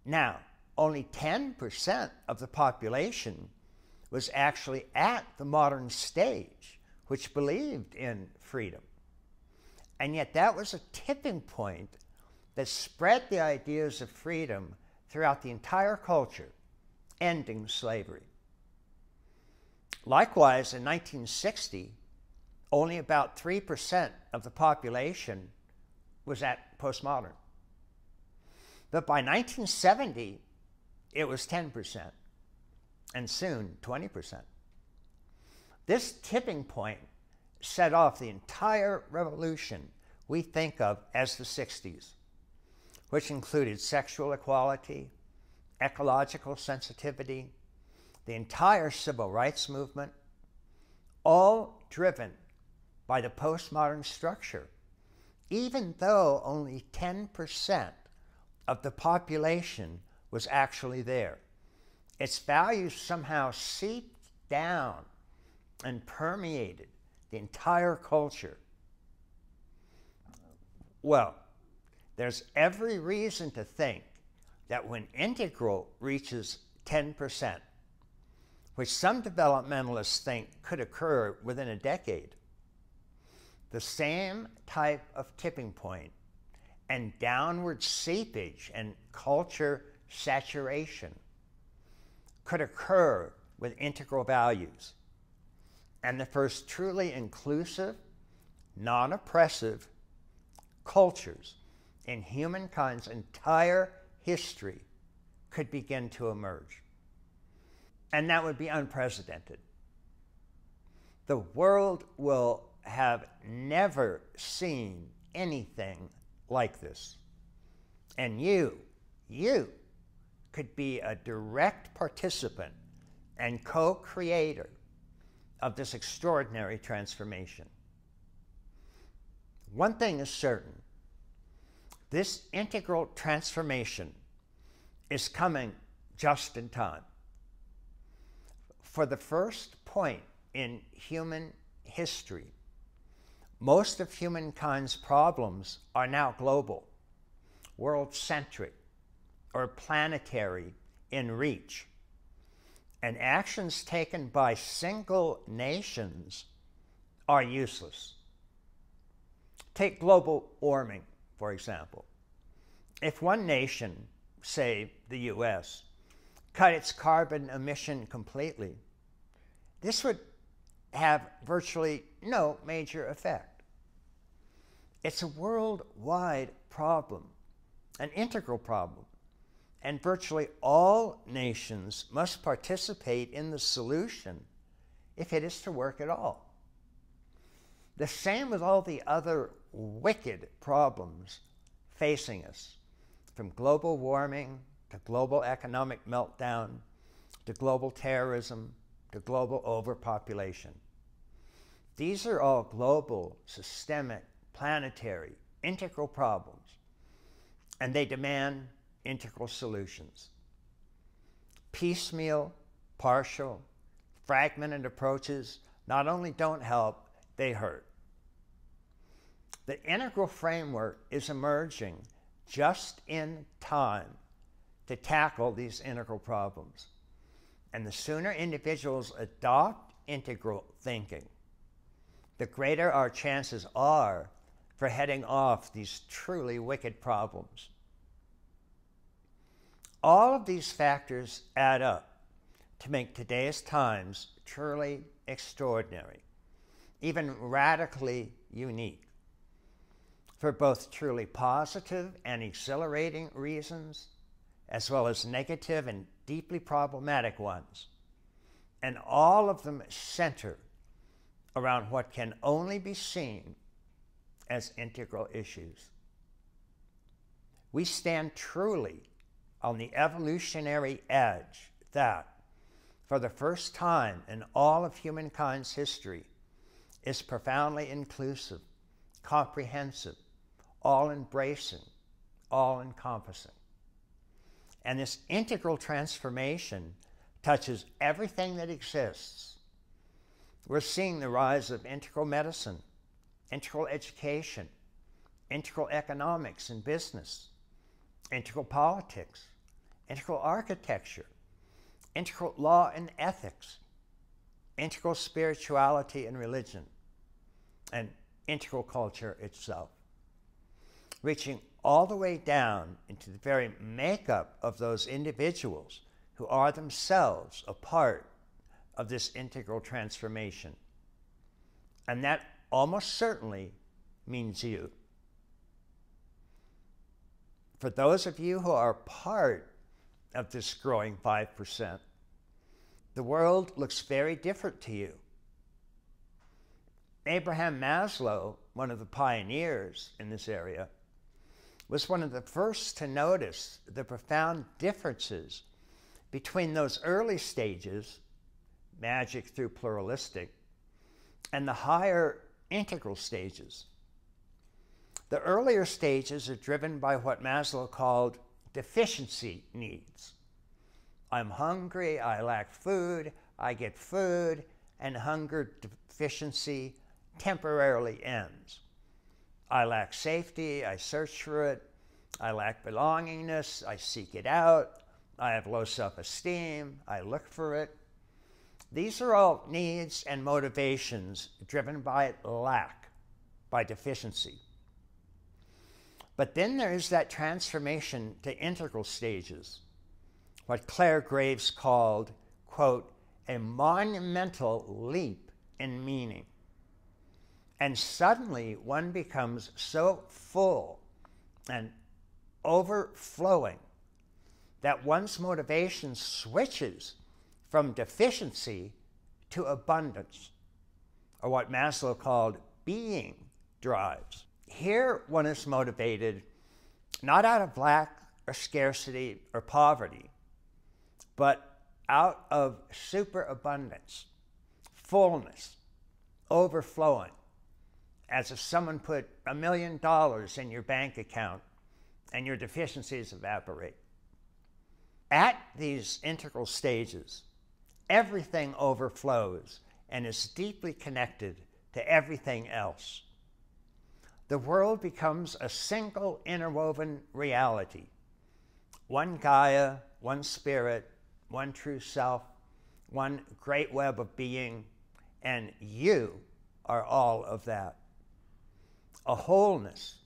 Now, only 10% of the population was actually at the modern stage which believed in freedom. And yet that was a tipping point that spread the ideas of freedom throughout the entire culture, ending slavery. Likewise, in 1960, only about 3% of the population was at postmodern. But by 1970, it was 10%, and soon 20%. This tipping point set off the entire revolution we think of as the 60s, which included sexual equality, ecological sensitivity, the entire civil rights movement, all driven by the postmodern structure, even though only 10% of the population was actually there. Its values somehow seeped down and permeated the entire culture. Well, there's every reason to think that when integral reaches 10%, which some developmentalists think could occur within a decade, the same type of tipping point and downward seepage and culture saturation could occur with integral values. And the first truly inclusive, non-oppressive cultures in humankind's entire history could begin to emerge. And that would be unprecedented. The world will have never seen anything like this. And you could be a direct participant and co-creator of this extraordinary transformation. One thing is certain: this integral transformation is coming just in time. For the first point in human history, most of humankind's problems are now global, world-centric, or planetary in reach. And actions taken by single nations are useless. Take global warming, for example. If one nation, say the US, cut its carbon emission completely, this would have virtually no major effect. It's a worldwide problem, an integral problem, and virtually all nations must participate in the solution if it is to work at all. The same with all the other wicked problems facing us, from global warming to global economic meltdown to global terrorism to global overpopulation. These are all global, systemic, planetary, integral problems, and they demand integral solutions. Piecemeal, partial, fragmented approaches not only don't help, they hurt. The integral framework is emerging just in time to tackle these integral problems. And the sooner individuals adopt integral thinking, the greater our chances are for heading off these truly wicked problems. All of these factors add up to make today's times truly extraordinary, even radically unique, for both truly positive and exhilarating reasons, as well as negative and deeply problematic ones. And all of them center around what can only be seen as integral issues. We stand truly on the evolutionary edge that, for the first time in all of humankind's history, is profoundly inclusive, comprehensive, all-embracing, all-encompassing. And this integral transformation touches everything that exists. We're seeing the rise of integral medicine, integral education, integral economics and business, integral politics, integral architecture, integral law and ethics, integral spirituality and religion, and integral culture itself, reaching all the way down into the very makeup of those individuals who are themselves a part of this integral transformation. And that almost certainly means you. For those of you who are part of this growing 5%, the world looks very different to you. Abraham Maslow, one of the pioneers in this area, was one of the first to notice the profound differences between those early stages, magic through pluralistic, and the higher integral stages. The earlier stages are driven by what Maslow called deficiency needs. I'm hungry, I lack food, I get food, and hunger deficiency temporarily ends. I lack safety, I search for it. I lack belongingness, I seek it out. I have low self-esteem, I look for it. These are all needs and motivations driven by lack, by deficiency. But then there is that transformation to integral stages, what Clare Graves called, quote, a monumental leap in meaning. And suddenly one becomes so full and overflowing that one's motivation switches from deficiency to abundance, or what Maslow called being drives. Here one is motivated not out of lack or scarcity or poverty, but out of superabundance, fullness, overflowing, as if someone put $1 million in your bank account and your deficiencies evaporate. At these integral stages, everything overflows and is deeply connected to everything else. The world becomes a single interwoven reality. One Gaia, one spirit, one true self, one great web of being, and you are all of that. A wholeness,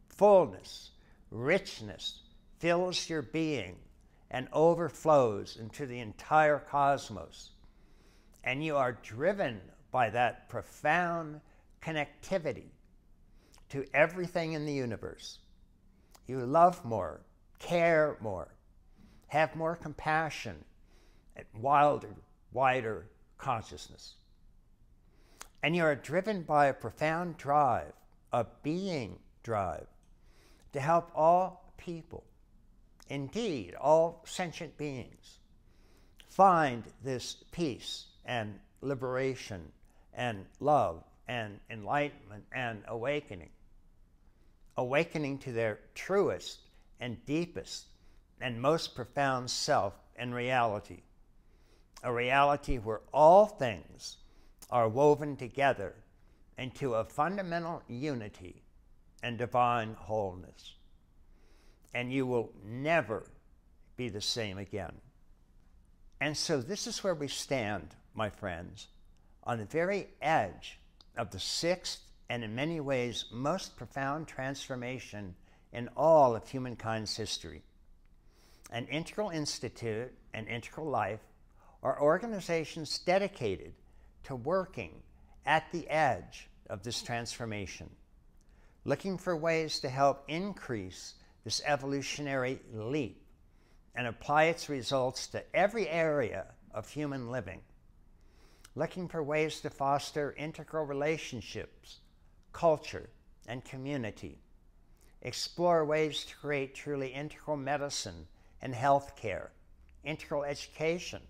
fullness, richness fills your being and overflows into the entire cosmos. And you are driven by that profound connectivity to everything in the universe. You love more, care more, have more compassion, and wider consciousness. And you are driven by a profound drive, a being drive, to help all people, indeed all sentient beings, find this peace and liberation and love and enlightenment and awakening. Awakening to their truest and deepest and most profound self and reality. A reality where all things are woven together into a fundamental unity and divine wholeness. And you will never be the same again. And so this is where we stand, my friends, on the very edge of the sixth and in many ways most profound transformation in all of humankind's history. An Integral Institute and Integral Life are organizations dedicated to working at the edge of this transformation, looking for ways to help increase this evolutionary leap and apply its results to every area of human living, looking for ways to foster integral relationships, culture, and community, explore ways to create truly integral medicine and healthcare, integral education,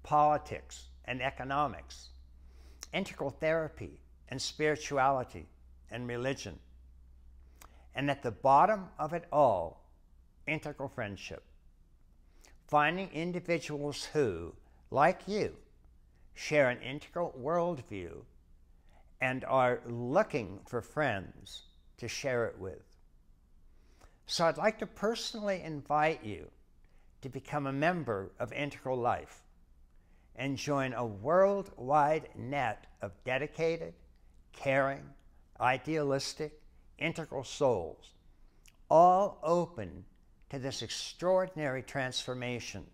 politics, and economics, integral therapy and spirituality and religion. And at the bottom of it all, integral friendship. Finding individuals who, like you, share an integral worldview and are looking for friends to share it with. So I'd like to personally invite you to become a member of Integral Life and join a worldwide net of dedicated, caring, idealistic, integral souls, all open to this extraordinary transformation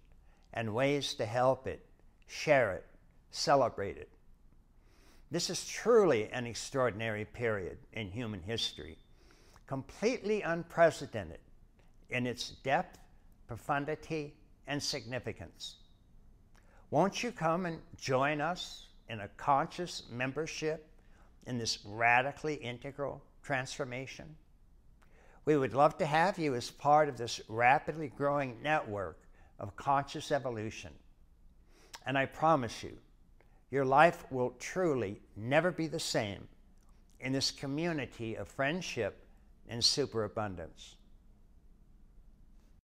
and ways to help it, share it, celebrate it. This is truly an extraordinary period in human history, completely unprecedented in its depth, profundity, and significance. Won't you come and join us in a conscious membership in this radically integral transformation? We would love to have you as part of this rapidly growing network of conscious evolution. And I promise you, your life will truly never be the same in this community of friendship and superabundance.